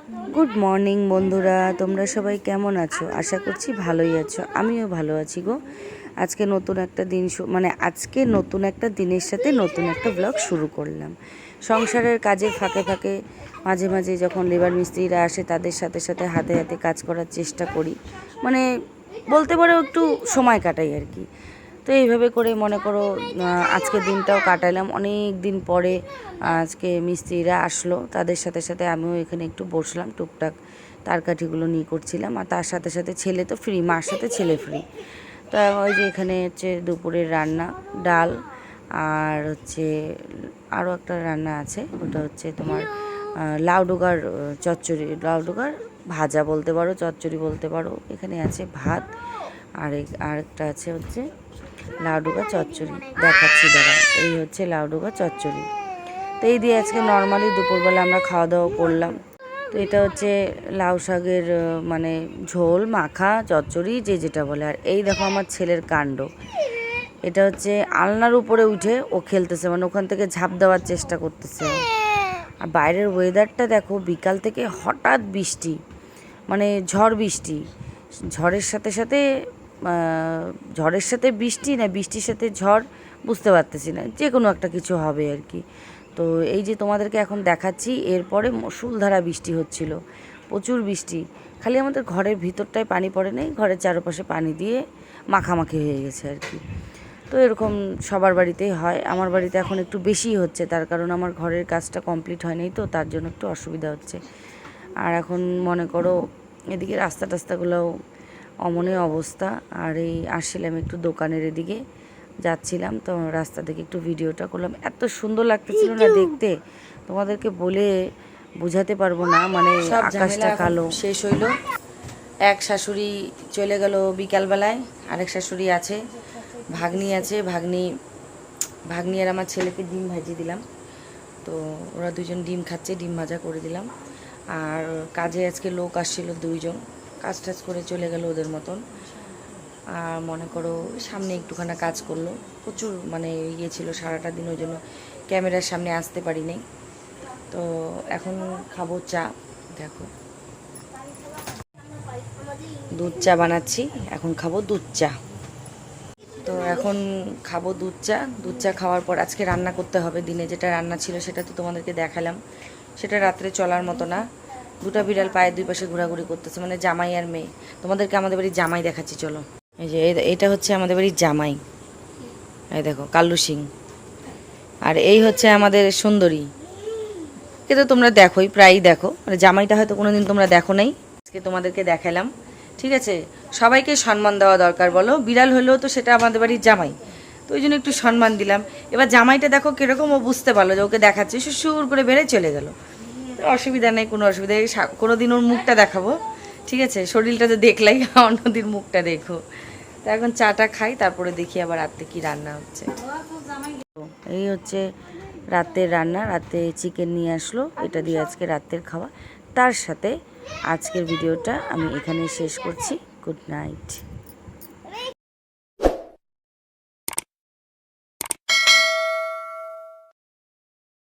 Good morning বন্ধুরা, তোমরা সবাই কেমন আছো? আশা করছি ভালোই আছো। আমিও ভালো আছি গো। আজকে নতুন একটা দিন আজকে নতুন একটা দিনের সাথে নতুন একটা ব্লগ শুরু করলাম। সংসারের কাজের ফাঁকে ফাঁকে মাঝে মাঝে যখন লেবার মিস্ত্রিরা আসে তাদের সাথে সাথে হাতে হাতে কাজ করার চেষ্টা করি। মানে বলতে পারো একটু সময় কাটাই আর কি। তো এইভাবে করে মনে করো আজকের দিনটাও কাটালাম। অনেক দিন পরে আজকে মিস্ত্রিরা আসলো, তাদের সাথে সাথে আমিও এখানে একটু বসলাম, টুকটাক তারকাঠিগুলো নিয়ে করছিলাম। আর তার সাথে সাথে ছেলে তো ফ্রি, মার সাথে ছেলে ফ্রি। তা ওই যে এখানে হচ্ছে দুপুরের রান্না, ডাল আর হচ্ছে আরও একটা রান্না আছে, ওটা হচ্ছে তোমার লাউ ডোগার চচ্চড়ি, লাউ ডোগার ভাজা বলতে পারো, চচ্চড়ি বলতে পারো। এখানে আছে ভাত আরেকটা আছে হচ্ছে লাউডুগা চচ্চড়ি, দেখাচ্ছি দাঁড়া। এই হচ্ছে লাউডুগা চচ্চড়ি। তো এই দিয়ে আজকে নর্মালি দুপুরবেলা আমরা খাওয়া দাওয়া করলাম। তো এটা হচ্ছে লাউ শাকের মানে ঝোল মাখা চচ্চড়ি, যে যেটা বলে। আর এই দেখো আমার ছেলের কাণ্ড, এটা হচ্ছে আলনার উপরে উঠে ও খেলতেছে, মানে ওখান থেকে ঝাঁপ দেওয়ার চেষ্টা করতেছে। আর বাইরের ওয়েদারটা দেখো, বিকাল থেকে হঠাৎ বৃষ্টি, মানে ঝড় বৃষ্টি, ঝড়ের সাথে সাথে বৃষ্টি, না বৃষ্টির সাথে ঝড়, বুঝতে পারতেছি না, যে কোনো একটা কিছু হবে আর কি। তো এই যে তোমাদেরকে এখন দেখাচ্ছি, এরপরে মুষলধারা বৃষ্টি হচ্ছিল, প্রচুর বৃষ্টি। খালি আমাদের ঘরের ভিতরটায় পানি পড়ে নেই, ঘরের চারপাশে পানি দিয়ে মাখামাখি হয়ে গেছে আর কি। তো এরকম সবার বাড়িতেই হয়, আমার বাড়িতে এখন একটু বেশিই হচ্ছে, তার কারণ আমার ঘরের কাজটা কমপ্লিট হয়নি, তো তার জন্য একটু অসুবিধা হচ্ছে। আর এখন মনে করো এদিকে রাস্তা টাস্তাগুলোও অমনে অবস্থা। আর এই আসছিলাম একটু দোকানের এদিকে যাচ্ছিলাম, তো রাস্তা থেকে একটু ভিডিওটা করলাম। এত সুন্দর লাগতেছিল না দেখতে, তোমাদেরকে বলে বোঝাতে পারবো না। মানে আকাশটা কালো। শেষ হইল, এক শাশুড়ি চলে গেল বিকালবেলায়, আরেক শাশুড়ি আছে, ভাগ্নি আছে। ভাগ্নি আর আমার ছেলেকে ডিম ভাজি দিলাম, তো ওরা দুজন ডিম খাচ্ছে, ডিম ভাজা করে দিলাম। আর কাজে আজকে লোক আসছিল দুইজন, কাজ টাজ করে চলে গেল ওদের মতন। আর মনে করো সামনে একটুখানা কাজ করলো, প্রচুর মানে ইয়ে ছিল সারাটা দিন, ওই জন্য ক্যামেরার সামনে আসতে পারি নাই। তো এখন খাবো চা, দেখো দুধ চা বানাচ্ছি, এখন খাবো দুধ চা। তো এখন খাবো দুধ চা খাওয়ার পর আজকে রান্না করতে হবে। দিনে যেটা রান্না ছিল সেটা তো তোমাদেরকে দেখালাম, সেটা রাত্রে চলার মতো না। দুটা বিড়াল পায়ের দুই পাশে ঘোরাঘুরি করতেছে, মানে জামাই আর মেয়ে। তোমাদেরকে আমাদের বাড়ির জামাই দেখাচ্ছি, চলো। এই যে এটা হচ্ছে আমাদের বাড়ির জামাই, এই দেখো কাল্লু সিং। আর এই হচ্ছে আমাদের সুন্দরী, এটা তোমরা দেখোই, প্রায়ই দেখো, মানে জামাইটা হয়তো কোনোদিন তোমরা দেখো নাই, আজকে তোমাদেরকে দেখালাম। ঠিক আছে, সবাইকে সম্মান দেওয়া দরকার, বলো। বিড়াল হলেও তো সেটা আমাদের বাড়ির জামাই, তো ওই জন্য একটু সম্মান দিলাম। এবার জামাইটা দেখো কীরকম, ও বুঝতে পারলো যে ওকে দেখাচ্ছে, সুর করে বেড়ে চলে গেল। অসুবিধা নেই, কোনো অসুবিধা নেই, কোনো দিন ওর মুখটা দেখাবো। ঠিক আছে, শরীরটা তো দেখলাই, অন্যদিন মুখটা দেখো। তো এখন চাটা খাই, তারপরে দেখি আবার রাত্রে কি রান্না হচ্ছে। এই হচ্ছে রাতের রান্না, রাতে চিকেন নিয়ে আসলো, এটা দিয়ে আজকে রাতের খাওয়া। তার সাথে আজকের ভিডিওটা আমি এখানে শেষ করছি। Good night.